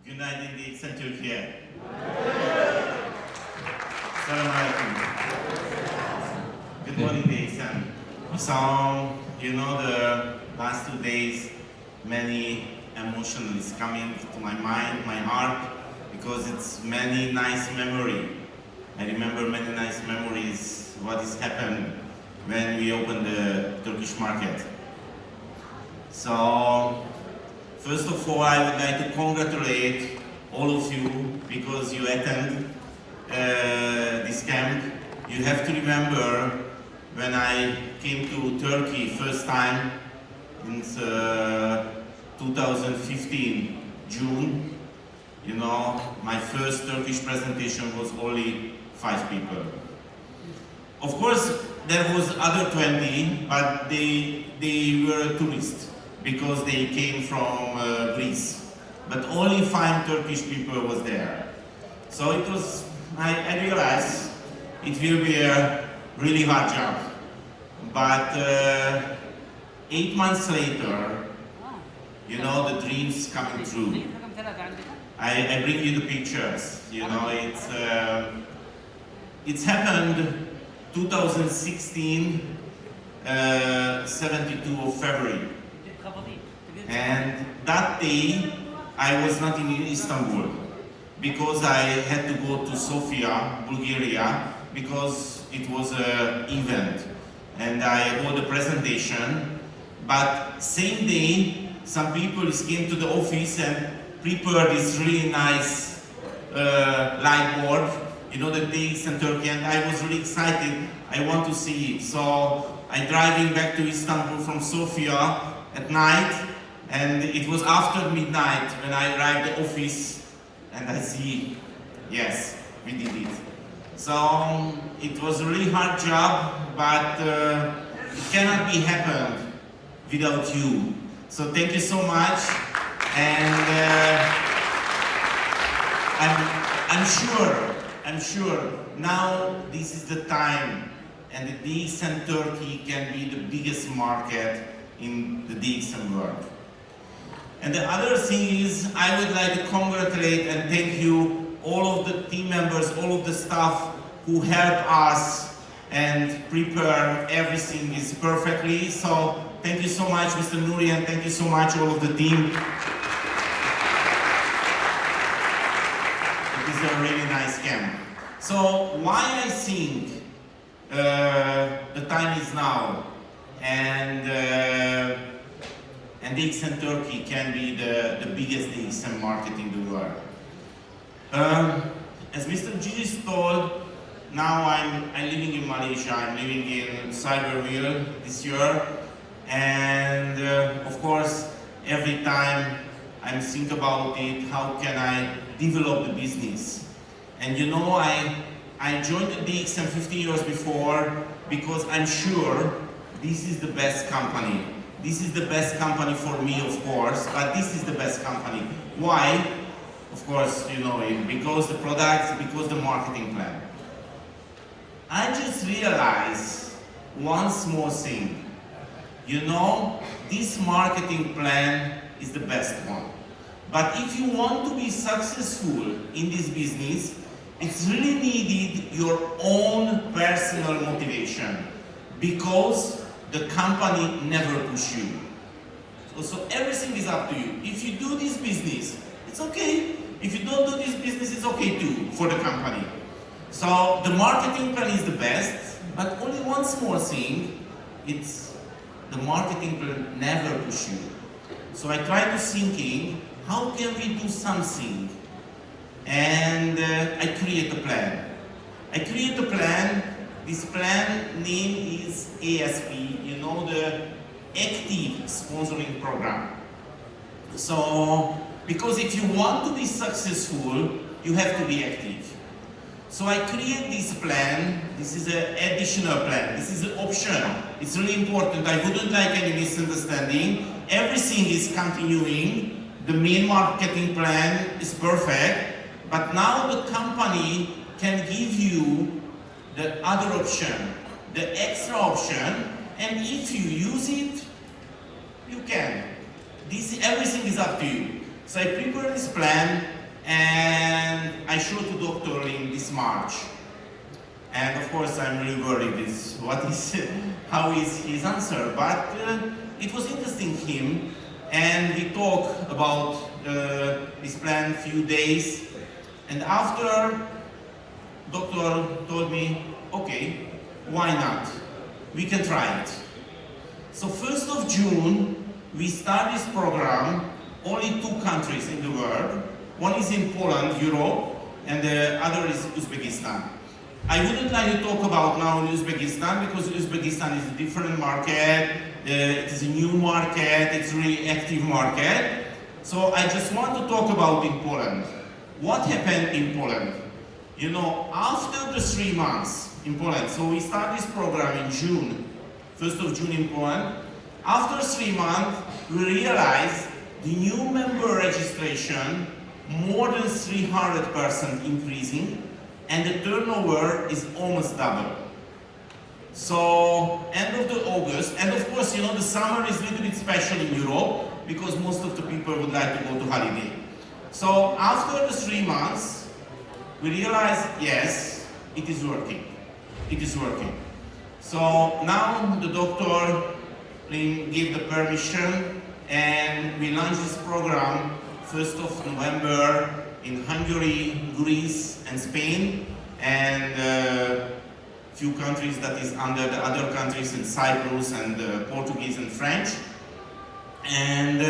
Günaydın değilsen Türkiye. Selamünaleyküm. Good morning değilsen. So, you know, the last 2 days, many emotions coming to my mind, my heart, because it's many nice memory. I remember many nice memories, what has happened when we opened the Turkish market. So, first of all, I would like to congratulate all of you because you attend this camp. You have to remember when I came to Turkey first time in 2015 June. You know, my first Turkish presentation was only 5 people. Of course, there was other 20, but they were tourists because they came from Greece. But only 5 Turkish people was there. So it was, I realized it will be a really hard job. But 8 months later, you know, the dreams coming true. I bring you the pictures, you know, it's happened 2016, 72 of February. And that day, I was not in Istanbul because I had to go to Sofia, Bulgaria, because it was an event and I hold a presentation. But same day, some people came to the office and prepared this really nice light board, you know, the dates in Turkey, and I was really excited. I want to see it. So I driving back to Istanbul from Sofia at night, and it was after midnight when I arrived at the office and I see, yes, we did it. So it was a really hard job, but it cannot be happened without you. So thank you so much, and I'm sure now this is the time, and the DXM Turkey can be the biggest market in the DXM world. And the other thing is, I would like to congratulate and thank you, all of the team members, all of the staff who help us and prepare everything is perfectly. So thank you so much, Mr. Nouri, and thank you so much, all of the team. It is a really nice camp. So why I think the time is now, and DXM Turkey can be the biggest DXM market in the world. As Mr. Gigi told, now I'm living in Malaysia. I'm living in Cyberville this year, and of course, every time I think about it, how can I develop the business? And you know, I joined the DXM 15 years before because I'm sure this is the best company. This is the best company for me, of course, but this is the best company. Why? Of course, you know, because the products, because the marketing plan. I just realized one small thing. You know, this marketing plan is the best one. But if you want to be successful in this business, it's really needed your own personal motivation, because the company never push you. So everything is up to you. If you do this business, it's okay. If you don't do this business, it's okay too, for the company. So the marketing plan is the best, but only one small thing, it's the marketing plan never push you. So I try to thinking, how can we do something? And I create a plan. I create a plan. This plan name is ASP, you know, the Active Sponsoring Program. So, because if you want to be successful, you have to be active. So I create this plan. This is an additional plan. This is an option. It's really important. I wouldn't like any misunderstanding. Everything is continuing. The main marketing plan is perfect. But now the company can give you the other option, the extra option, and if you use it, you can. Everything is up to you. So I prepared this plan and I showed to doctor in this March. And of course I'm really worried with how is his answer, but it was interesting him, and we talked about this plan few days, and after doctor told me, okay, why not? We can try it. So 1st of June, we start this program, only 2 countries in the world. One is in Poland, Europe, and the other is Uzbekistan. I wouldn't like to talk about now Uzbekistan, because Uzbekistan is a different market, it is a new market, it's a really active market. So I just want to talk about in Poland. What happened in Poland? You know, after the 3 months in Poland, so we start this program in June, 1st of June in Poland. After 3 months, we realized the new member registration more than 300% increasing, and the turnover is almost double. So end of the August, and of course, you know, the summer is a little bit special in Europe because most of the people would like to go to holiday. So after the 3 months, we realized, yes, it is working. It is working. So now the doctor gave the permission, and we launched this program 1st of November in Hungary, Greece, and Spain, and few countries that is under the other countries in Cyprus and Portuguese and French. And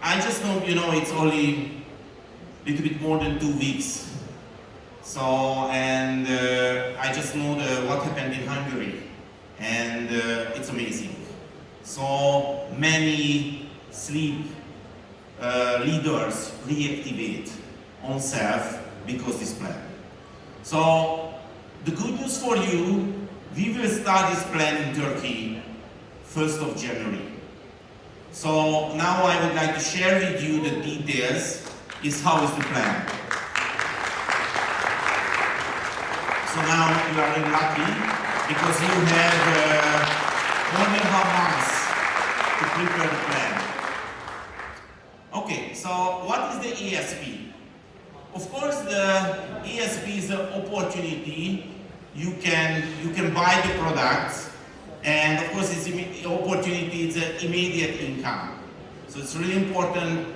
I just know, you know, it's only a little bit more than 2 weeks. So, and I just know what happened in Hungary, and it's amazing. So many sleep leaders reactivate on self because this plan. So the good news for you, we will start this plan in Turkey 1st of January. So now I would like to share with you the details, how is the plan. So now you are really lucky because you have 1.5 months to prepare the plan. Okay, so what is the ASP? Of course, the ASP is an opportunity. You can buy the products, and of course, it's an opportunity. It's an immediate income. So it's really important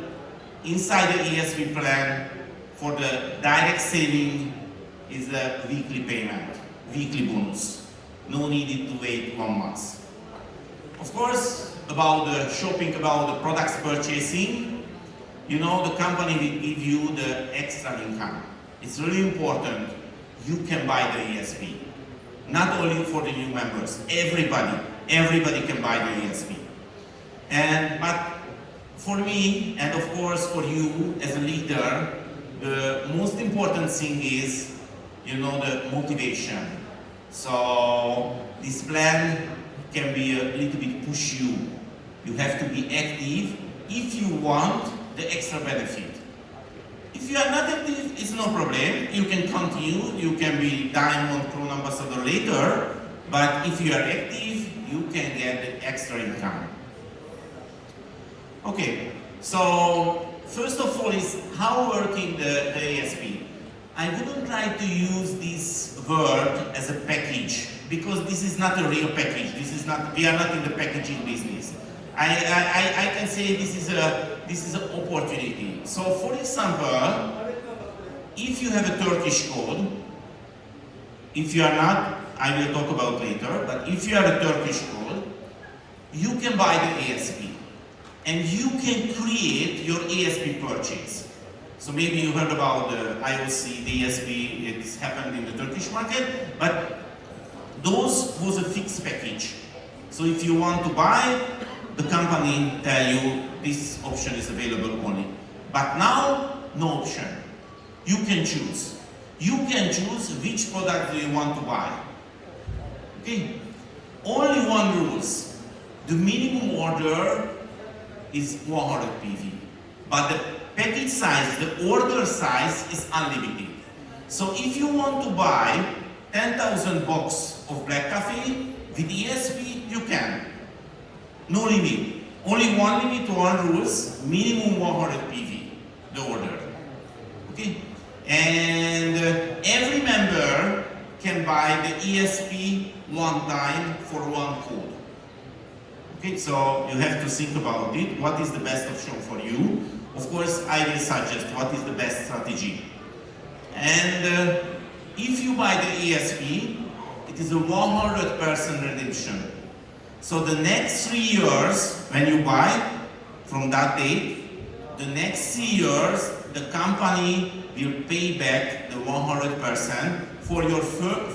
inside the ASP plan for the direct saving is a weekly payment, weekly bonus. No need to wait 1 month. Of course, about the shopping, about the products purchasing, you know, the company will give you the extra income. It's really important you can buy the ASP. Not only for the new members, everybody can buy the ASP. But for me, and of course for you as a leader, the most important thing is, you know, the motivation. So this plan can be a little bit push you. You have to be active if you want the extra benefit. If you are not active, it's no problem. You can continue. You can be Diamond Crown Ambassador later. But if you are active, you can get the extra income. Okay, so first of all is how working the ASP. I wouldn't like to use this word as a package because this is not a real package. We are not in the packaging business. I can say this is an opportunity. So for example, if you have a Turkish code, if you are not, I will talk about later, but if you have a Turkish code, you can buy the ASP and you can create your ASP purchase. So maybe you heard about the IOC, the ASP, it's happened in the Turkish market, but those was a fixed package. So if you want to buy, the company tell you this option is available only. But now, no option. You can choose. You can choose which product do you want to buy. Okay? Only one rules. The minimum order is 100 PV. But the package size, the order size is unlimited. So if you want to buy 10,000 box of black coffee with ESP, you can. No limit. Only one limit, one rules, minimum 100 PV, the order. Okay? And every member can buy the ESP one time for one code. Okay, so you have to think about it. What is the best option for you? Of course, I will suggest what is the best strategy. And if you buy the ESP, it is a 100% redemption. So the next 3 years, when you buy from that date, the next 3 years, the company will pay back the 100% for your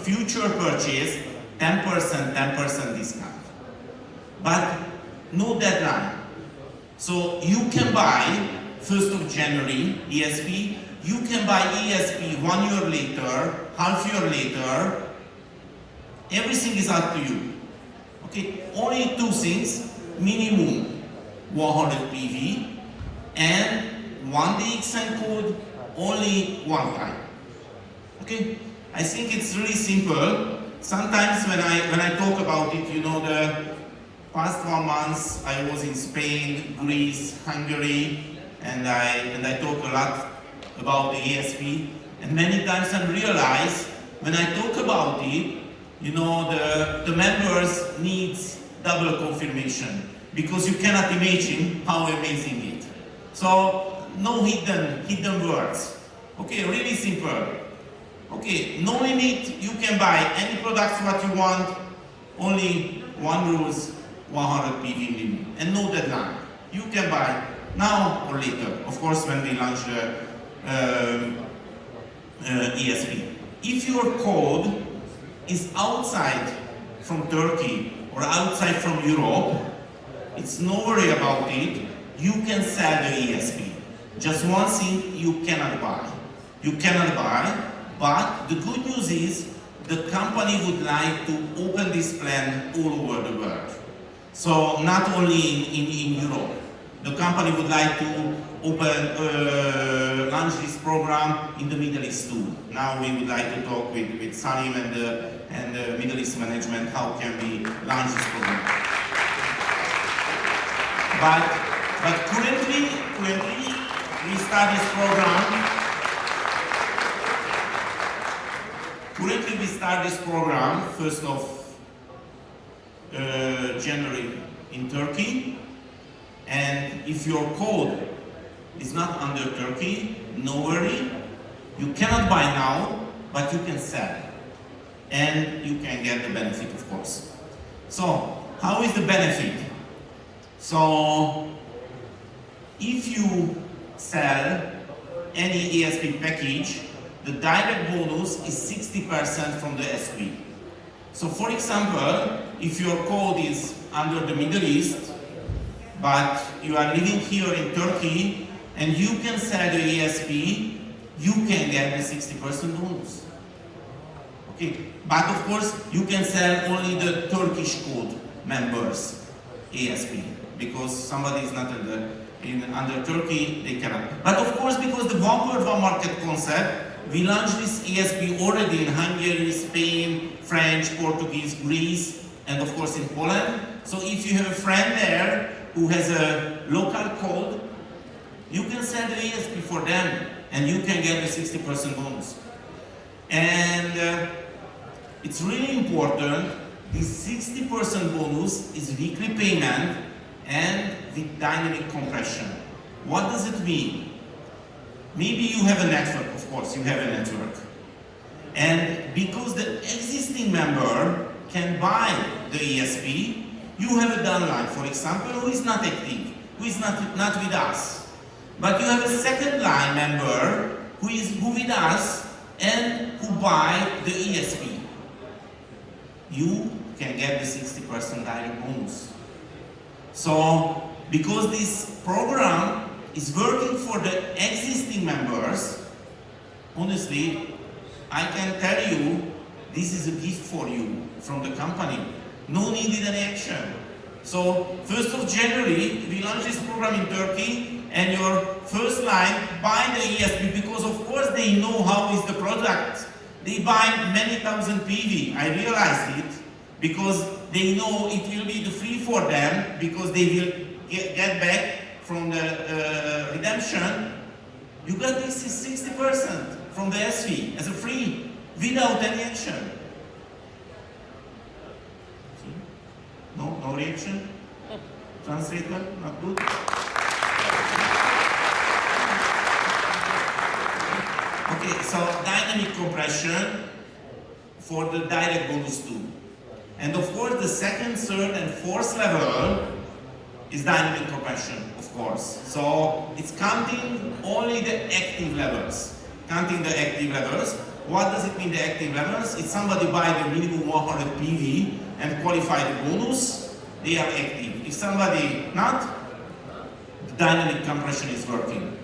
future purchase, 10% discount. But no deadline. So you can buy 1st of January ESP, you can buy ESP 1 year later, half year later, everything is up to you. Okay, only two things, minimum 100 PV and 1 DXN code only one time. Okay, I think it's really simple. Sometimes when I talk about it, you know, the past 1 month I was in Spain, Greece, Hungary, and I talk a lot about the ESP. And many times I realize when I talk about it, you know, the members need double confirmation because you cannot imagine how amazing it. So no hidden words. Okay, really simple. Okay, no limit, you can buy any products what you want, only one rules, 100 PV limit, and no deadline. You can buy now or later, of course when we launch the ESP. If your code is outside from Turkey or outside from Europe, it's no worry about it, you can sell the ESP. Just one thing you cannot buy. You cannot buy, but the good news is the company would like to open this plan all over the world. So not only in Europe. The company would like to launch this program in the Middle East too. Now we would like to talk with Salim and the Middle East management, how can we launch this program. But currently we start this program. Currently we start this program 1st of January in Turkey. And if your code is not under Turkey, no worry. You cannot buy now, but you can sell. And you can get the benefit, of course. So, how is the benefit? So, if you sell any ESP package, the direct bonus is 60% from the SP. So, for example, if your code is under the Middle East, but you are living here in Turkey and you can sell the ESP, you can get the 60% bonus. Okay, but of course you can sell only the Turkish code members ESP because somebody is not under Turkey, they cannot. But of course, because the one world one market concept, we launched this ESP already in Hungary, Spain, French, Portuguese, Greece, and of course in Poland. So if you have a friend there who has a local code, you can sell the ESP for them and you can get a 60% bonus. And it's really important, this 60% bonus is weekly payment and with dynamic compression. What does it mean? Maybe you have a network, of course, you have a network. And because the existing member can buy the ESP, you have a downline, for example, who is not active, who is not with us. But you have a second line member who with us and who buy the ESP. You can get the 60% direct bonus. So, because this program is working for the existing members, honestly, I can tell you, this is a gift for you from the company. No needed any action. So, 1st of January, we launched this program in Turkey, and your first line buy the ESP because of course they know how is the product. They buy many thousand PV. I realized it because they know it will be free for them because they will get back from the redemption, you got this 60% from the SV as a free, without any action. See? No reaction? Translator, not good? Okay, so dynamic compression for the direct bonus too. And of course the second, third and fourth level is dynamic compression, of course. So it's counting only the active levels. Counting the active levels. What does it mean, the active levels? If somebody buy the minimum 100 PV and qualify the bonus, they are active. If somebody not, the dynamic compression is working.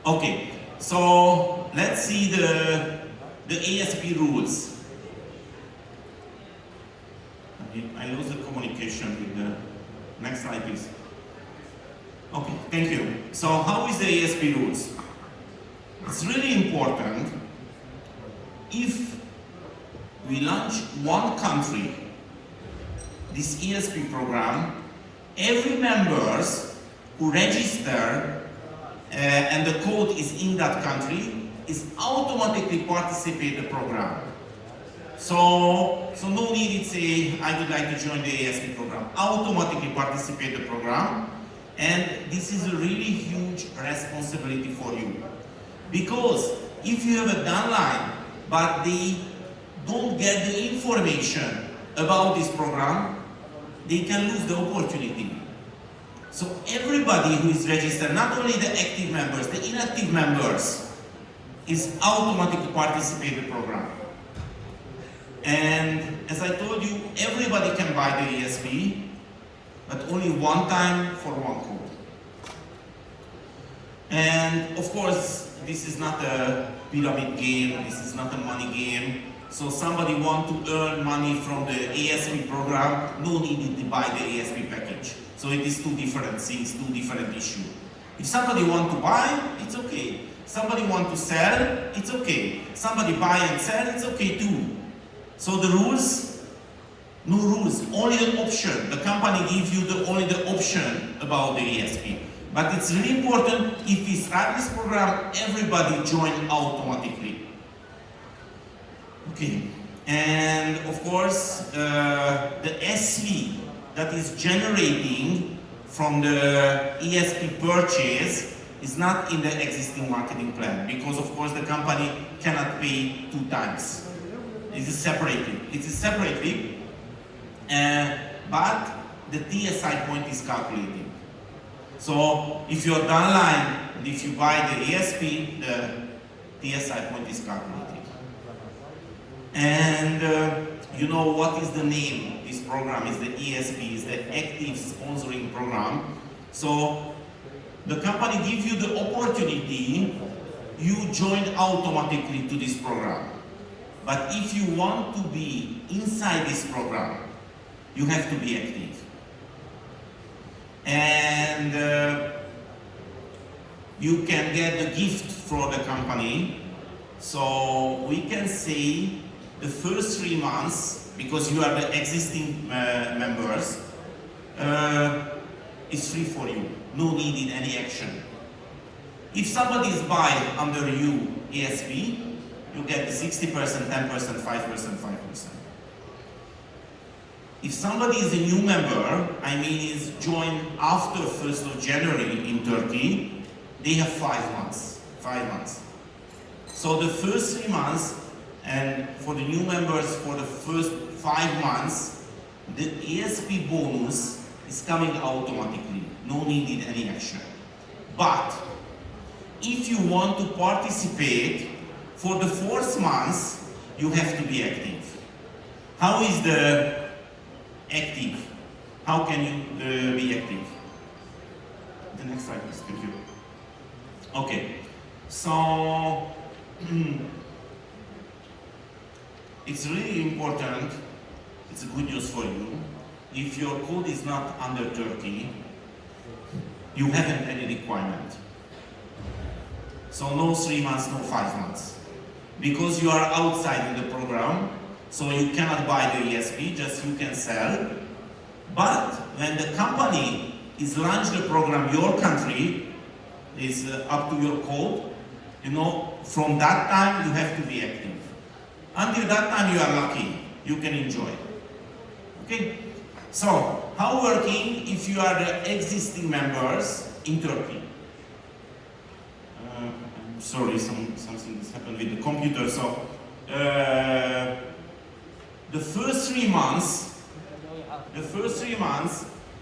Okay, so let's see the ASP rules. I lose the communication with the next slide, please. Okay, thank you. So how is the ASP rules? It's really important. If we launch one country, this ESP program, every members who register and the code is in that country is automatically participate in the program. So no need to say, I would like to join the ASP program. Automatically participate in the program. And this is a really huge responsibility for you. Because if you have a downline, but they don't get the information about this program, they can lose the opportunity. So everybody who is registered, not only the active members, the inactive members, is automatically participate in the program. And as I told you, everybody can buy the ESP, but only one time for one code. And of course, this is not a pyramid game, this is not a money game. So somebody want to earn money from the ASP program, no need to buy the ASP package. So it is two different things, two different issues. If somebody want to buy, it's okay. Somebody want to sell, it's okay. Somebody buy and sell, it's okay too. So the rules, no rules, only the option. The company gives you only the option about the ESP. But it's really important, if we start this program, everybody join automatically. Okay, and of course, the SV that is generating from the ESP purchase is not in the existing marketing plan, because of course the company cannot pay 2 times. It is separately, but the TSI point is calculated. So if you're downline and if you buy the ESP, the TSI point is calculated. And you know what is the name? This program is the ESP, is the Active Sponsoring Program. So the company gives you the opportunity, you join automatically to this program. But if you want to be inside this program, you have to be active. And you can get the gift from the company. So we can say the first 3 months, because you are the existing members, is free for you. No needed any action. If somebody is buying under you ASP, you get 60%, 10%, 5%, 5%. If somebody is a new member, I mean is joined after 1st of January in Turkey, they have 5 months. 5 months. So the first 3 months, and for the new members for the first 5 months, the ASP bonus is coming automatically. No needed any action. But if you want to participate for the 4th month, you have to be active. How is the active? How can you be active? The next slide, please. Thank you. Okay. So it's really important. It's good news for you. If your code is not under Turkey, you haven't any requirement. So no 3 months, no 5 months. Because you are outside in the program, so you cannot buy the ESP, just you can sell. But when the company is launch the program your country, is up to your code. You know, from that time you have to be active. Until that time you are lucky, you can enjoy. Okay? So, how working if you are the existing members in Turkey? I'm sorry, something has happened with the computer. So, the first 3 months,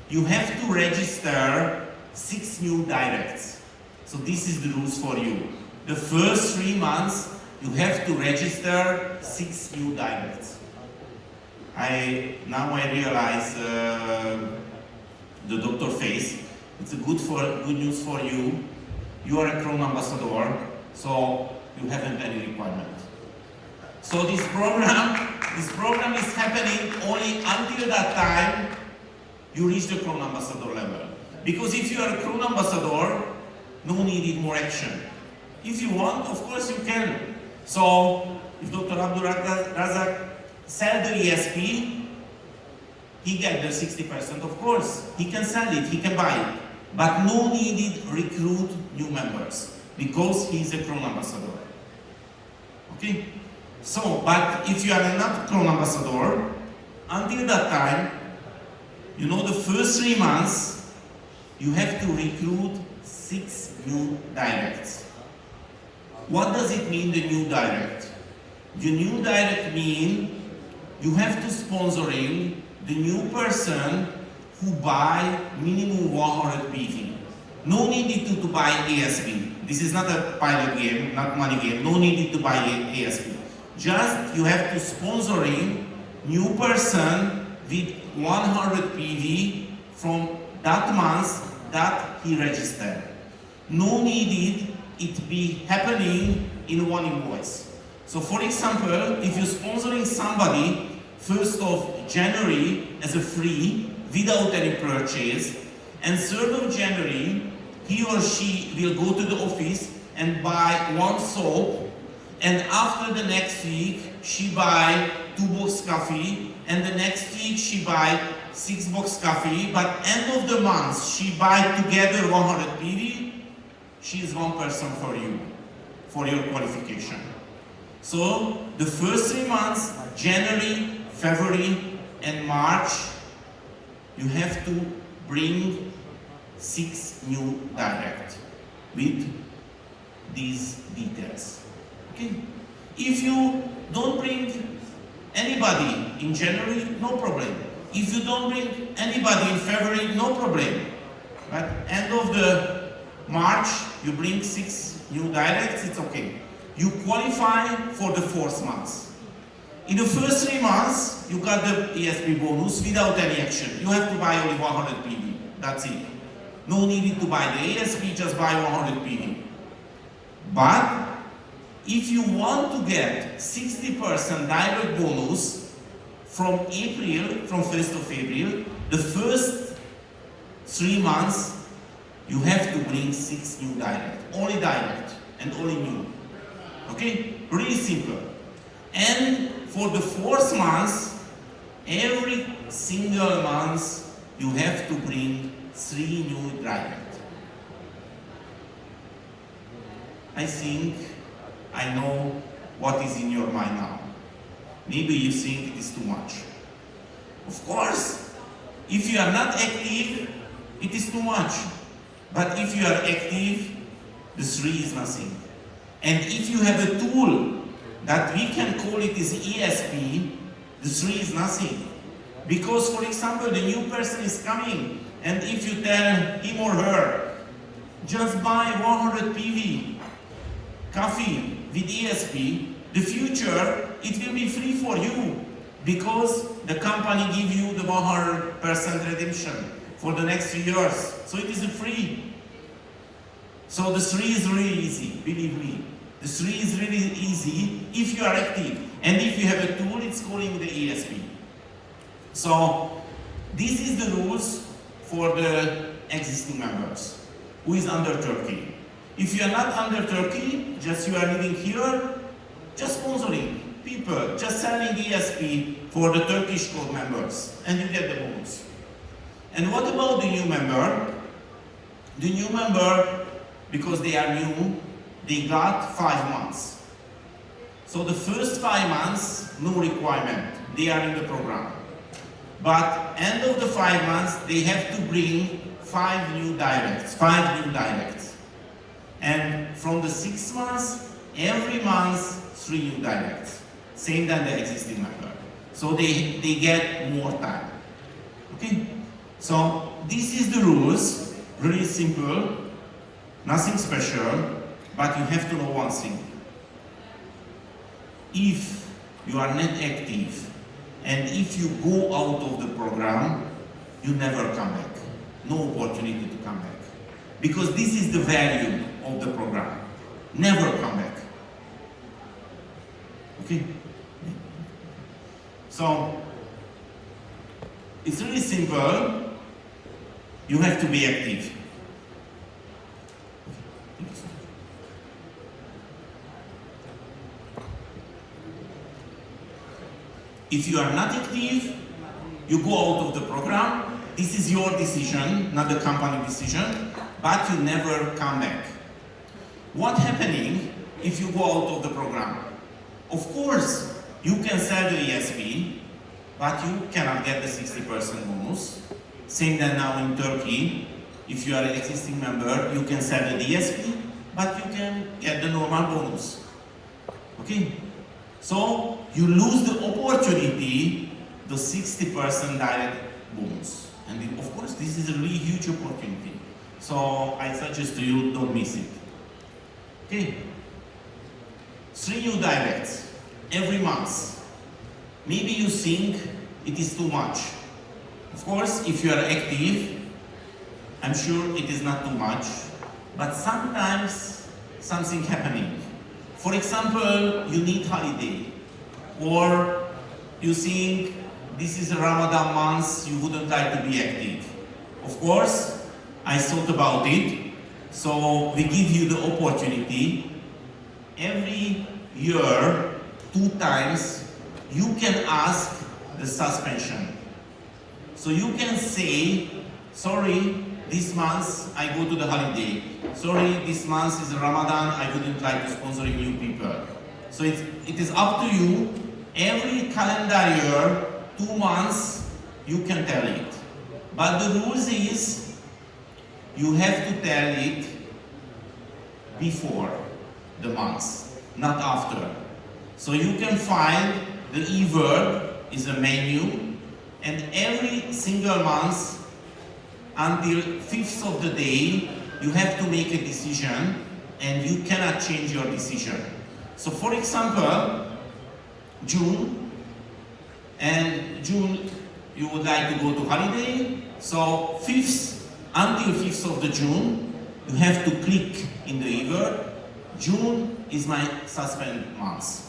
you have to register 6 new directs. So this is the rules for you. The first 3 months, you have to register 6 new directs. Now I realize the doctor face. It's a good news for you. You are a Crown ambassador, so you haven't any requirement. So this program is happening only until that time you reach the Crown ambassador level. Because if you are a Crown ambassador, no needed more action. If you want, of course you can. So if Dr. Abdul Razak sell the ESP, he get the 60%, of course. He can sell it, he can buy it. But no needed recruit new members, because he is a Crown ambassador. Okay? So, but if you are not Crown ambassador, until that time, you know, the first 3 months, you have to recruit 6 new directs. What does it mean, the new direct? The new direct mean you have to sponsoring the new person who buy minimum 100 PV. No need to buy ASP. This is not a pilot game, not money game. No need to buy ASP. Just you have to sponsoring new person with 100 PV from that month that he registered. No needed it be happening in one invoice. So for example, if you're sponsoring somebody 1st of January as a free, without any purchase, and 3rd of January, he or she will go to the office and buy 1 soap, and after the next week, she buy 2 box coffee, and the next week she buy 6 box coffee, but end of the month, she buy together 100 PV, she is one person for you, for your qualification. So, the first 3 months, January, February, and March, you have to bring 6 new direct with these details. Okay? If you don't bring anybody in January, no problem. If you don't bring anybody in February, no problem. But end of the March, you bring 6 new directs, it's okay. You qualify for the 4th month. In the first 3 months, you got the ESP bonus without any action. You have to buy only 100 PV. That's it. No need to buy the ESP, just buy 100 PV. But if you want to get 60% direct bonus from 1st of April, the first 3 months, you have to bring 6 new direct. Only direct and only new. Okay? Really simple. And for the 4th month, every single month, you have to bring 3 new direct. I think I know what is in your mind now. Maybe you think it is too much. Of course, if you are not active, it is too much. But if you are active, the 3 is nothing. And if you have a tool that we can call it as ESP, the 3 is nothing. Because, for example, the new person is coming, and if you tell him or her, just buy 100 PV coffee with ESP, the future, it will be free for you, because the company give you the 100% redemption for the next 3 years. So it is free. So the 3 is really easy, believe me. The 3 is really easy if you are active. And if you have a tool, it's calling the ESP. So this is the rules for the existing members who is under Turkey. If you are not under Turkey, just you are living here, just sponsoring people, just selling ESP for the Turkish code members, and you get the bonus. And what about the new member? The new member, because they are new, they got 5 months. So the first 5 months, no requirement. They are in the program. But end of the 5 months, they have to bring 5 new dialects. And from the 6 months, every month, 3 new dialects. Same than the existing member. So they get more time. Okay? So this is the rules, really simple, nothing special, but you have to know one thing. If you are not active, and if you go out of the program, you never come back. No opportunity to come back. Because this is the value of the program. Never come back. Okay? So, it's really simple. You have to be active. If you are not active, you go out of the program. This is your decision, not the company decision, but you never come back. What's happening if you go out of the program? Of course, you can sell the ESP, but you cannot get the 60% bonus. Same than now in Turkey. If you are an existing member, you can sell the DSP, but you can get the normal bonus. Okay? So, you lose the opportunity, the 60% direct bonus. And of course, this is a really huge opportunity. So, I suggest to you, don't miss it. Okay? 3 new directs every month. Maybe you think it is too much. Of course, if you are active, I'm sure it is not too much, but sometimes something happening. For example, you need holiday, or you think this is a Ramadan month, you wouldn't like to be active. Of course, I thought about it, so we give you the opportunity. Every year, 2 times, you can ask the suspension. So you can say, sorry, this month I go to the holiday. Sorry, this month is Ramadan, I wouldn't like to sponsor new people. So it is up to you. Every calendar year, 2 months, you can tell it. But the rules is, you have to tell it before the month, not after. So you can find the e-verb is a menu, and every single month until 5th of the day, you have to make a decision and you cannot change your decision. So for example, June, you would like to go to holiday, so 5th until 5th of the June, you have to click in the e-verb. June is my suspend month.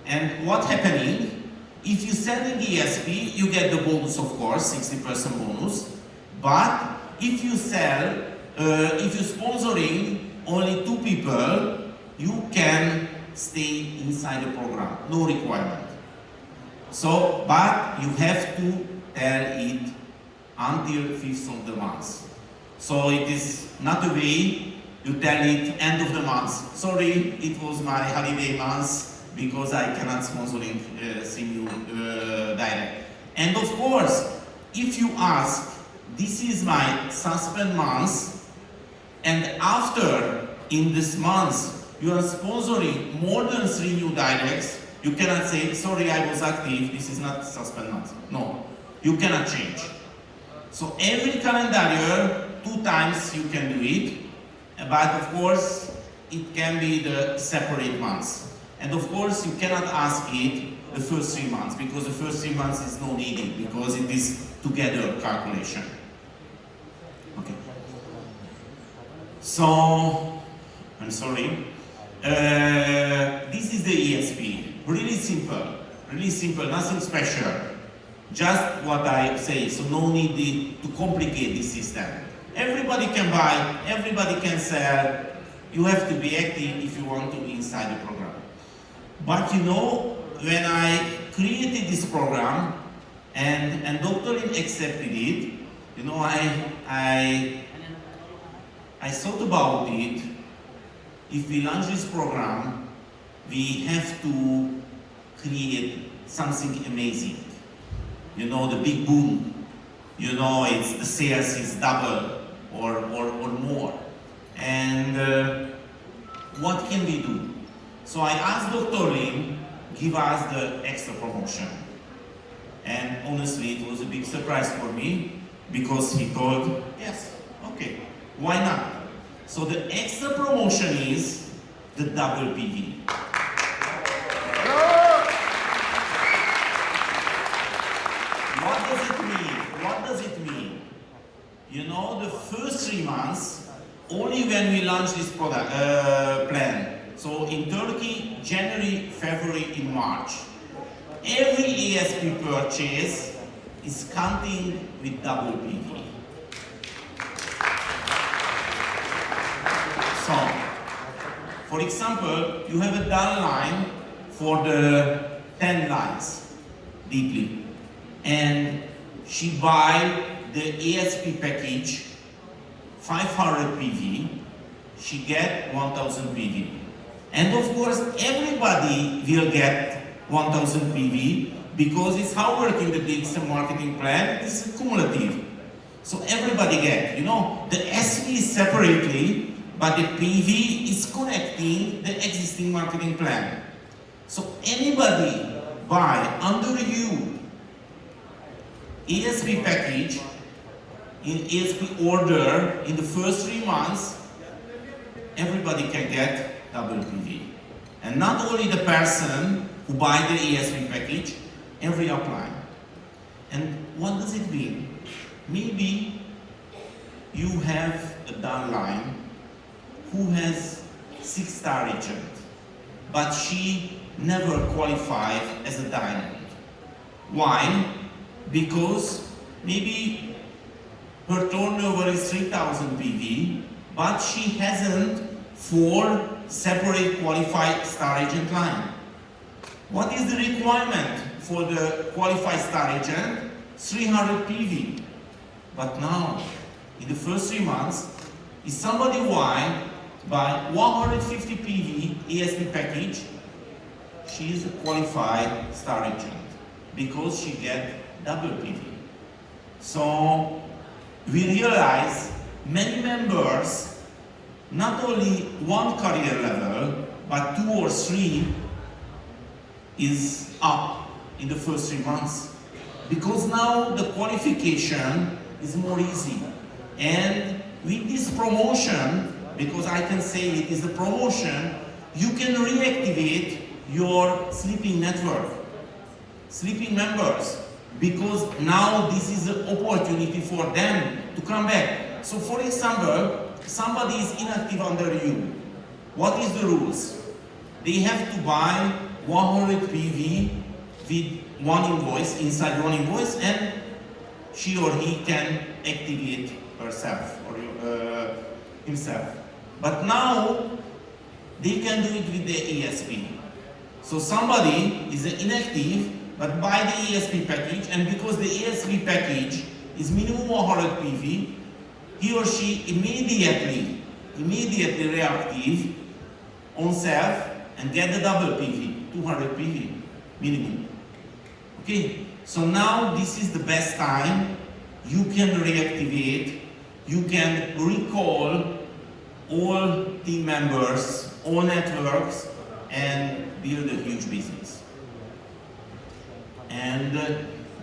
And what's happening? If you sell in the ESP, you get the bonus, of course, 60% bonus. But if you sell, if you're sponsoring only 2 people, you can stay inside the program, no requirement. So, but you have to tell it until 5th of the month. So it is not a way you tell it end of the month. Sorry, it was my holiday month, because I cannot sponsoring single direct. And of course, if you ask, this is my suspend month, and after, in this month, you are sponsoring more than 3 new directs, you cannot say, sorry, I was active, this is not suspend month. No, you cannot change. So every calendar year, 2 times you can do it, but of course, it can be the separate months. And of course, you cannot ask it the first 3 months, because the first 3 months is no needed, because it is together calculation. Okay. So, I'm sorry. This is the ESP. Really simple, nothing special. Just what I say, so no need to complicate this system. Everybody can buy, everybody can sell. You have to be active if you want to be inside the program. But you know, when I created this program and Dr. Lin accepted it, You know, I thought about it. If we launch this program, we have to create something amazing. You know, the big boom. You know, it's the sales is double or more. And what can we do? So I asked Dr. Lim, give us the extra promotion. And honestly, it was a big surprise for me because he told, yes, okay, why not? So the extra promotion is the double PV. What does it mean? What does it mean? You know, the first 3 months, only when we launch this product plan. So in Turkey, January, February, in March, every ASP purchase is counting with double PV. So, for example, you have a done line for the 10 lines deeply, and she buy the ASP package 500 PV, she get 1000 PV. And of course, everybody will get 1000 PV because it's how working the digital marketing plan, it's cumulative. So everybody get, you know, the SV is separately, but the PV is connecting the existing marketing plan. So anybody buy under you ASP package in ASP order in the first 3 months, everybody can get double PV. And not only the person who buy the ASP package, every upline. And what does it mean? Maybe you have a downline who has 6-star agent, but she never qualified as a diamond. Why? Because maybe her turnover is 3000 PV, but she hasn't 4 separate qualified star agent line. What is the requirement for the qualified star agent? 300 PV. But now, in the first 3 months, if somebody buy 150 PV ASP package, she is a qualified star agent because she get double PV. So we realize many members, not only 1 career level, but 2 or 3 is up in the first 3 months. Because now the qualification is more easy. And with this promotion, because I can say it is a promotion, you can reactivate your sleeping network, sleeping members, because now this is an opportunity for them to come back. So for example, somebody is inactive under you. What is the rules? They have to buy 100 PV with 1 invoice, inside 1 invoice, and she or he can activate herself or himself. But now they can do it with the ASP. So somebody is inactive but buy the ASP package, and because the ASP package is minimum 100 PV, he or she immediately reactive on self and get the double PV, 200 PV minimum. Okay, so now this is the best time. You can reactivate, you can recall all team members, all networks, and build a huge business. And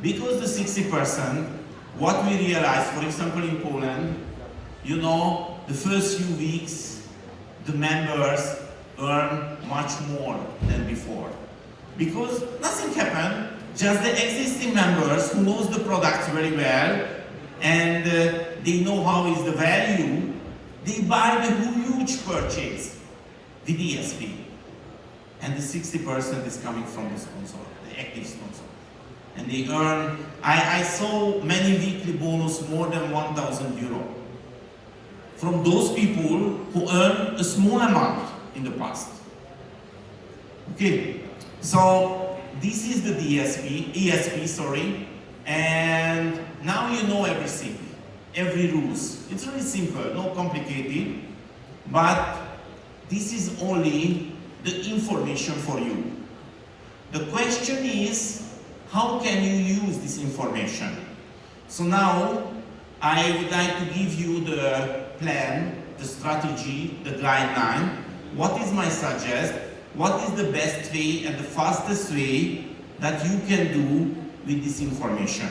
because the 60%, what we realized, for example, in Poland, you know, the first few weeks, the members earn much more than before. Because nothing happened, just the existing members who knows the products very well, and they know how is the value, they buy the huge purchase with ESP. And the 60% is coming from the sponsor, the active sponsor. And they earn, I saw many weekly bonus more than 1,000 euro from those people who earn a small amount in the past. Okay, so this is the ESP, and now you know everything. every rules. It's really simple, no complicated, but this is only the information for you. The question is, how can you use this information? So now, I would like to give you the plan, the strategy, the guideline. What is my suggest? What is the best way and the fastest way that you can do with this information?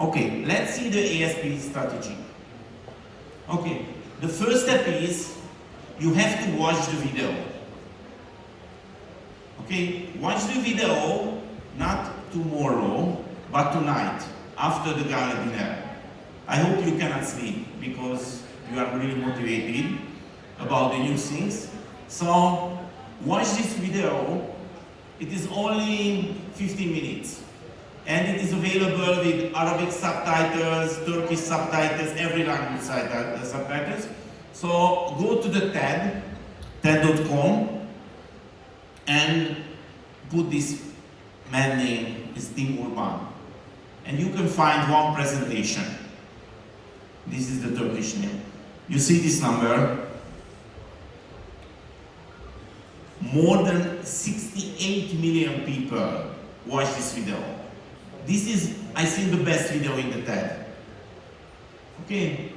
Okay, let's see the ASP strategy. Okay, the first step is you have to watch the video. Okay, watch the video not tomorrow, but tonight, after the gala dinner. I hope you cannot sleep because you are really motivated about the new things. So, watch this video. It is only 15 minutes. And it is available with Arabic subtitles, Turkish subtitles, every language subtitles. So go to the TED.com, and put this man name, is Tim Urban. And you can find one presentation. This is the Turkish name. You see this number? More than 68 million people watch this video. This is, I think, the best video in the TED. Okay,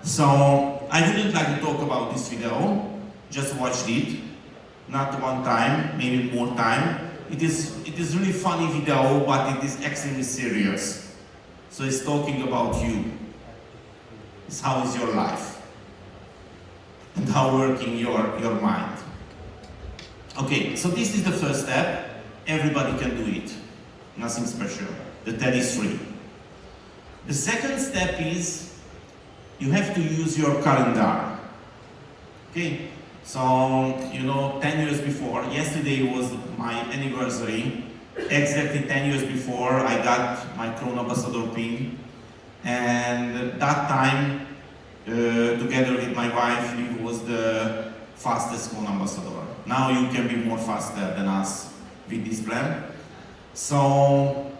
so I wouldn't like to talk about this video. Just watch it, not one time, maybe more time. It is really funny video, but it is extremely serious. So it's talking about you. It's how is your life and how working your mind. Okay, so this is the first step. Everybody can do it. Nothing special. The TED is free. The second step is you have to use your calendar. Okay, so 10 years before, yesterday was my anniversary. Exactly 10 years before I got my Crown Ambassador pin, and that time, together with my wife, we was the fastest Crown Ambassador. Now you can be more faster than us with this plan. So,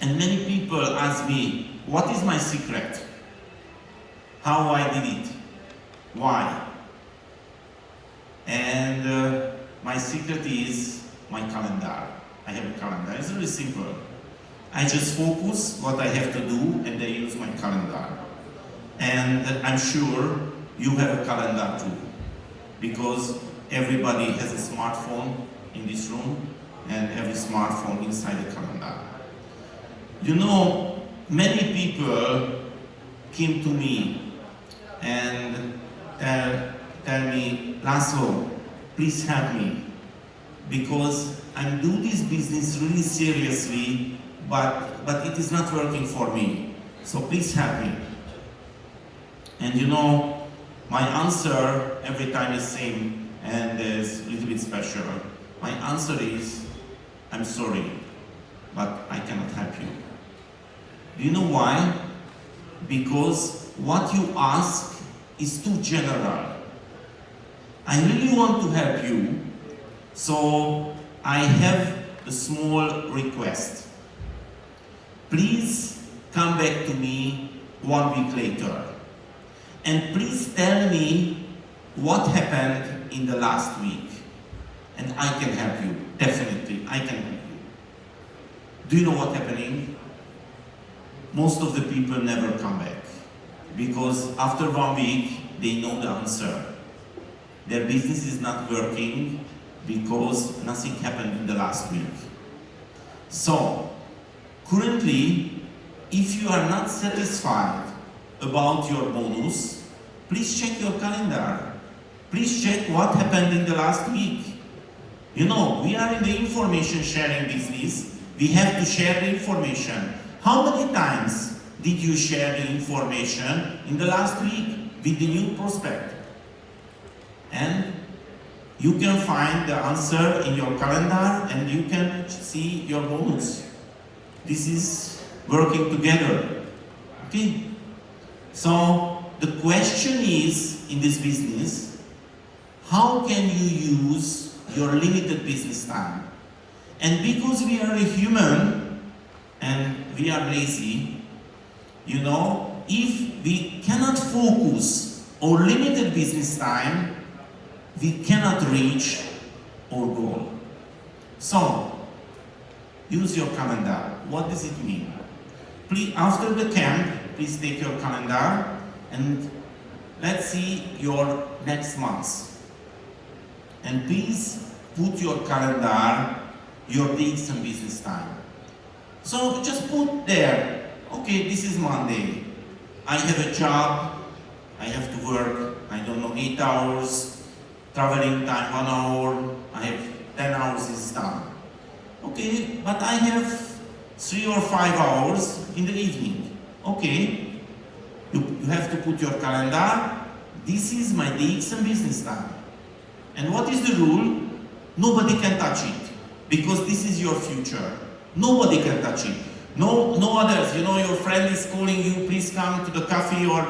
and many people ask me, what is my secret? How I did it? Why? And my secret is my calendar. I have a calendar. It's really simple. I just focus what I have to do and I use my calendar. And I'm sure you have a calendar too, because everybody has a smartphone in this room and every smartphone inside the calendar. Many people came to me and tell me, Laszlo, please help me, because I'm doing this business really seriously, but it is not working for me. So please help me. And my answer every time is same, and it's a little bit special. My answer is, I'm sorry, but I cannot help you. Do you know why? Because what you ask is too general. I really want to help you, so I have a small request. Please come back to me 1 week later, and please tell me what happened in the last week, and I can help you. Definitely, I can help you. Do you know what's happening? Most of the people never come back, because after 1 week, they know the answer. Their business is not working because nothing happened in the last week. So, currently, if you are not satisfied about your bonus, please check your calendar. Please check what happened in the last week. We are in the information sharing business. We have to share the information. How many times did you share the information in the last week with the new prospect? And you can find the answer in your calendar and you can see your bonus. This is working together. Okay? So the question is, in this business, how can you use your limited business time? And because we are a human and we are lazy, You know, if we cannot focus on limited business time, we cannot reach our goal. So, use your calendar. What does it mean? Please, after the camp, please take your calendar and let's see your next month. And please put your calendar, your dates and business time. So just put there, okay, this is Monday. I have a job, I have to work, I don't know, 8 hours, traveling time 1 hour, I have 10 hours is done. Okay, but I have 3 or 5 hours in the evening. Okay, you have to put your calendar, this is my dates and business time. And what is the rule? Nobody can touch it, because this is your future. Nobody can touch it. No others, you know, your friend is calling you, please come to the cafe or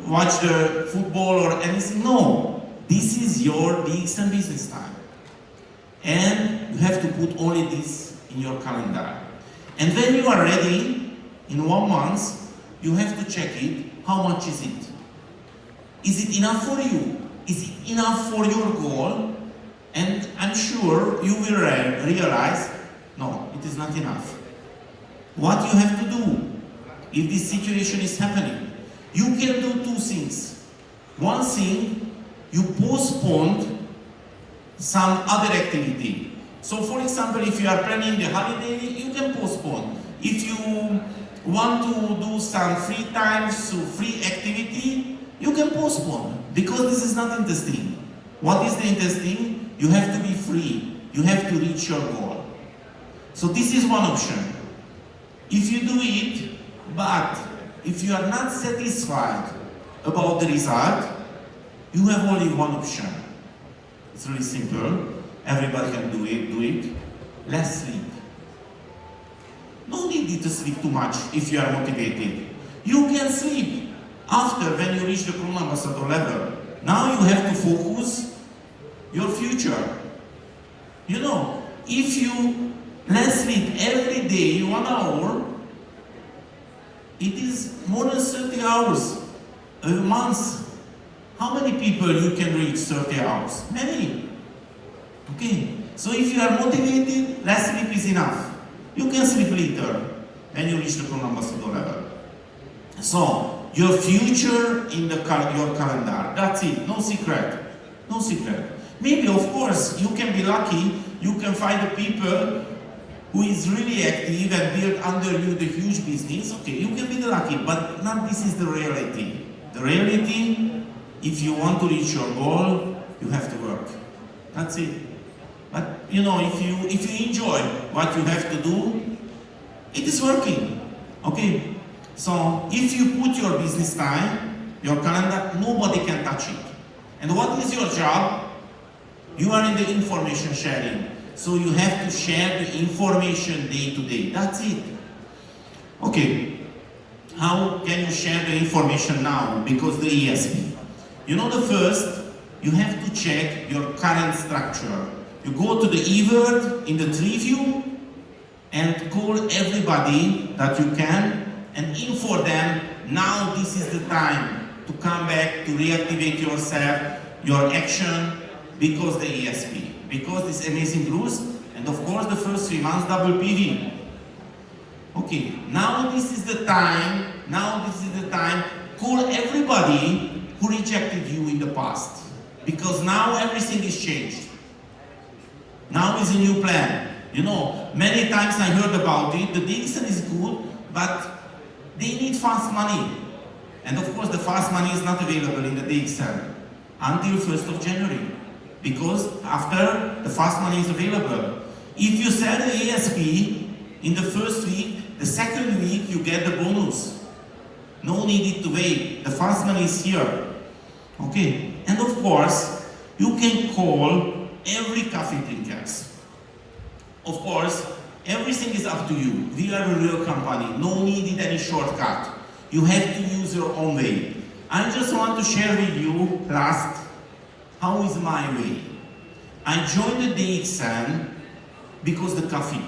watch the football or anything. No, this is your dates and business time. And you have to put only this in your calendar. And when you are ready, in 1 month, you have to check it, how much is it? Is it enough for you? Is it enough for your goal? And I'm sure you will realize, no, it is not enough. What you have to do, if this situation is happening, you can do 2 things. One thing, you postpone some other activity. So for example, if you are planning the holiday, you can postpone. If you want to do some free time, so free activity, you can postpone, because this is not interesting. What is the interesting? You have to be free. You have to reach your goal. So this is one option. If you do it, but if you are not satisfied about the result, you have only one option. It's really simple. Everybody can do it. Less sleep. No need to sleep too much if you are motivated. You can sleep after, when you reach the Crown Ambassador level. Now you have to focus your future. You know, if you less sleep every day 1 hour, it is more than 30 hours a month. How many people you can reach 30 hours? Many. Okay, so if you are motivated, less sleep is enough. You can sleep later when you reach the Crown Ambassador level. So, your future in your calendar. That's it. No secret. No secret. Maybe, of course, you can be lucky. You can find the people who is really active and build under you the huge business. Okay, you can be lucky, but not this is the reality. The reality, if you want to reach your goal, you have to work. That's it. But you know, if you enjoy what you have to do, it is working. Okay. So if you put your business time, your calendar, nobody can touch it. And what is your job? You are in the information sharing. So you have to share the information day to day. That's it. Okay. How can you share the information now? Because the ESP. You know, the first, you have to check your current structure. You go to the eWord in the tree view and call everybody that you can and inform them, now this is the time to come back, to reactivate yourself, your action, because the ESP, because this amazing rules, and of course the first 3 months double PV. Okay, now this is the time, call everybody who rejected you in the past, because now everything is changed. Now is a new plan. You know, many times I heard about it, the DXN is good, but they need fast money. And of course the fast money is not available in the DXN until 1st of January. Because after, the fast money is available. If you sell the ESP in the first week, the second week you get the bonus. No need to wait. The fast money is here. Okay. And of course, you can call every coffee drinkers. Of course, everything is up to you. We are a real company. No need any shortcut. You have to use your own way. I just want to share with you last, how is my way. I joined the DXN because the coffee.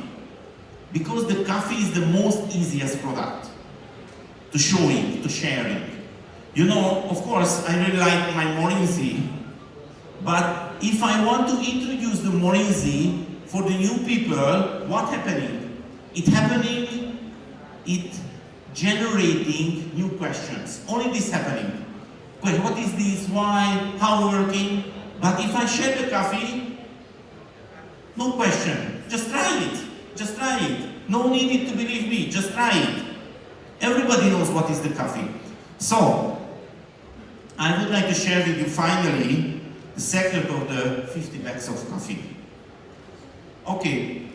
Because the coffee is the most easiest product to showing, to sharing. You know, of course, I really like my Morinzi, but if I want to introduce the Morinzi for the new people, what happening? It generating new questions. Only this happening. Wait, what is this? Why? How working? But if I share the coffee, no question. Just try it. Just try it. No need to believe me. Just try it. Everybody knows what is the coffee. So, I would like to share with you finally the secret of the 50 bags of coffee. Okay,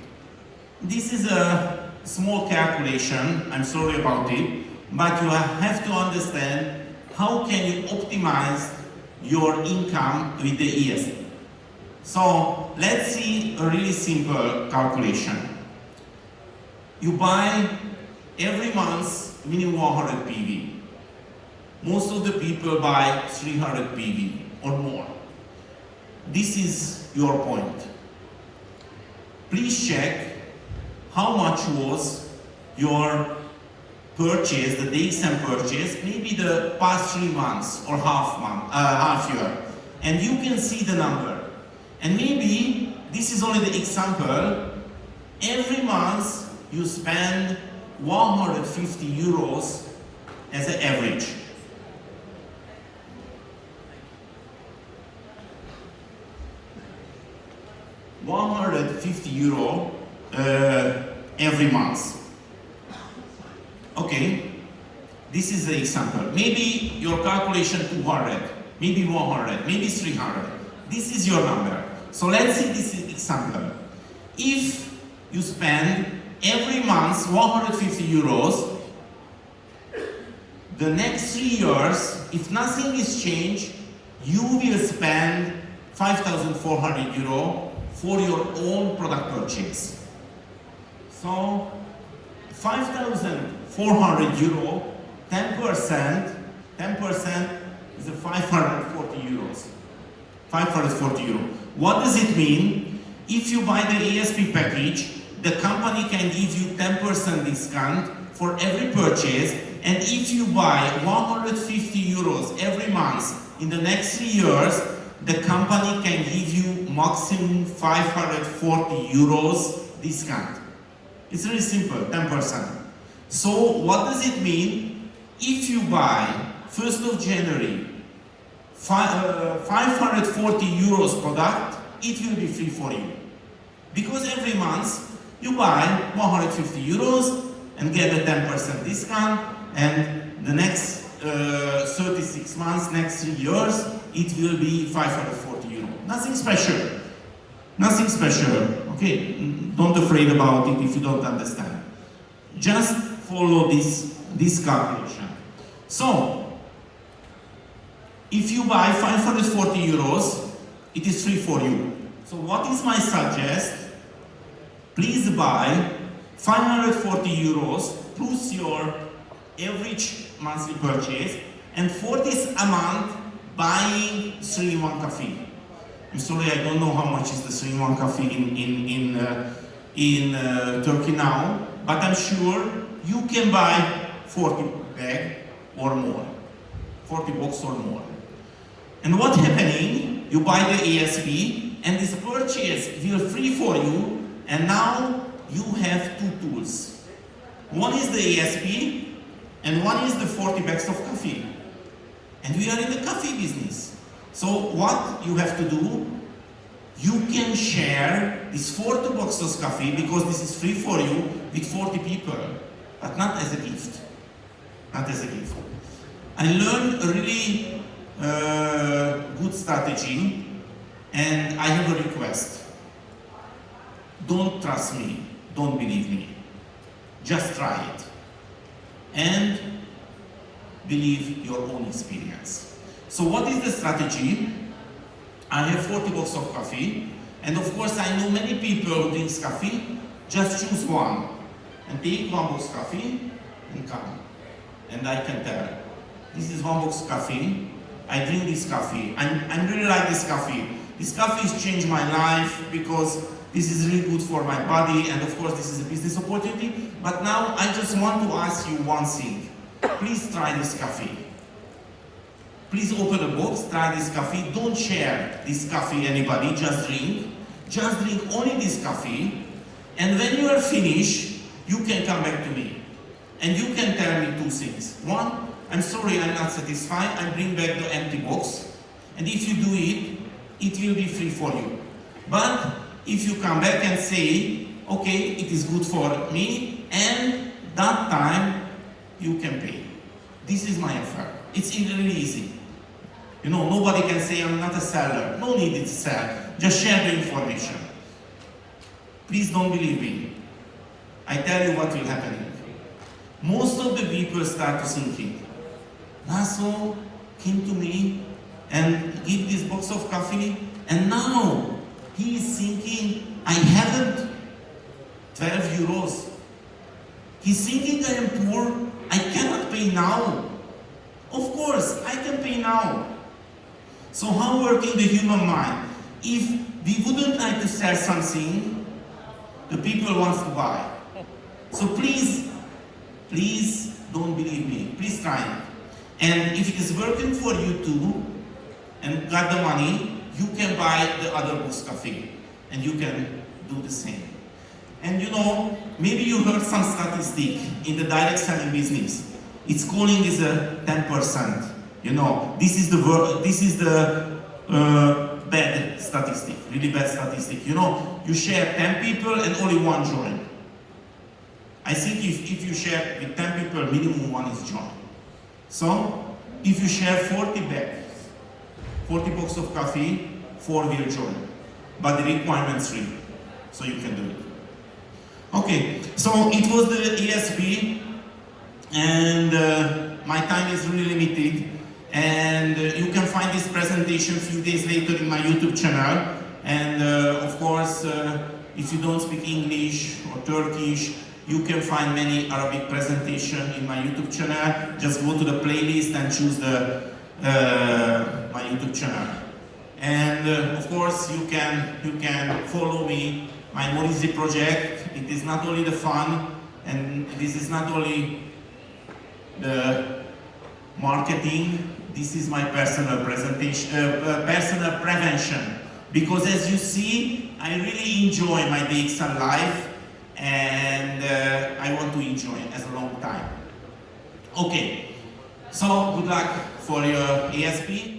this is a small calculation. I'm sorry about it, but you have to understand how can you optimize your income with the ESP. So let's see a really simple calculation. You buy every month minimum 100 PV. Most of the people buy 300 PV or more. This is your point. Please check how much was your purchase, the DXM purchase, maybe the past 3 months or half year. And you can see the number. And maybe, this is only the example, every month you spend 150 euros as an average. €150 every month. Okay, this is the example. Maybe your calculation 200, maybe 100, maybe 300. This is your number. So let's see this example. If you spend every month 150 euros, the next 3 years, if nothing is changed, you will spend 5,400 euro for your own product purchase. So 5,400 euro, 10% is a 540 euros. 540 euro. What does it mean? If you buy the ESP package, the company can give you 10% discount for every purchase, and if you buy 150 euros every month in the next 3 years, the company can give you maximum 540 euros discount. It's really simple, 10%. So what does it mean? If you buy 1st of January 540 euros product, it will be free for you. Because every month you buy 150 euros and get a 10% discount, and the next 36 months, next 3 years, it will be 540 euros. Nothing special. Nothing special. Okay, don't afraid about it if you don't understand. Just follow this calculation. So, if you buy 540 euros, it is free for you. So what is my suggest? Please buy 540 euros plus your average monthly purchase, and for this amount, buying 3-in-1 coffee. I'm sorry, I don't know how much is the 3-in-1 coffee in Turkey now, but I'm sure you can buy 40 bag or more, 40 box or more. And what happening? You buy the ESP, and this purchase will free for you, and now you have 2 tools. One is the ESP, and one is the 40 bags of coffee. And we are in the coffee business. So what you have to do, you can share this 40 boxes of coffee, because this is free for you, with 40 people, but not as a gift. Not as a gift. I learned a really good strategy, and I have a request. Don't trust me, don't believe me. Just try it. And believe your own experience. So what is the strategy? I have 40 boxes of coffee, and of course I know many people who drink coffee. Just choose one, and take 1 box coffee, and come. And I can tell, this is 1 box coffee, I drink this coffee, I really like this coffee. This coffee has changed my life, because this is really good for my body, and of course this is a business opportunity. But now I just want to ask you one thing. please try this coffee. Please open the box, try this coffee. Don't share this coffee anybody, just drink. Just drink only this coffee. And when you are finished, you can come back to me. And you can tell me two things. One, I'm sorry, I'm not satisfied. I bring back the empty box. And if you do it, it will be free for you. But if you come back and say, okay, it is good for me, and that time you can pay. This is my offer. It's really easy. You know, nobody can say I'm not a seller. No need to sell. Just share the information. Please don't believe me. I tell you what will happen. Most of the people start to thinking, Laszlo came to me and give this box of coffee, and now he is thinking I haven't 12 euros. He's thinking I am poor, I cannot pay now. Of course, I can pay now. So how working the human mind? If we wouldn't like to sell something, the people wants to buy. So please don't believe me. Please try it. And if it is working for you too, and got the money, you can buy the other box coffee, and you can do the same. And you know, maybe you heard some statistic in the direct selling business. It's calling is a 10%. You know, this is the bad statistic, really bad statistic. You know, you share 10 people and only one join. I think if you share with 10 people, minimum one is join. So, if you share 40 bags, 40 boxes of coffee, 4 will join. But the requirement's 3, so you can do it. Okay, so it was the ESP, and my time is really limited. And you can find this presentation a few days later in my YouTube channel. And of course, if you don't speak English or Turkish, you can find many Arabic presentations in my YouTube channel. Just go to the playlist and choose my YouTube channel. And of course, you can follow me, my Morizi project. It is not only the fun, and this is not only the marketing. This is my personal personal prevention. Because as you see, I really enjoy my DXL life, and I want to enjoy it as a long time. Okay, so good luck for your ESP.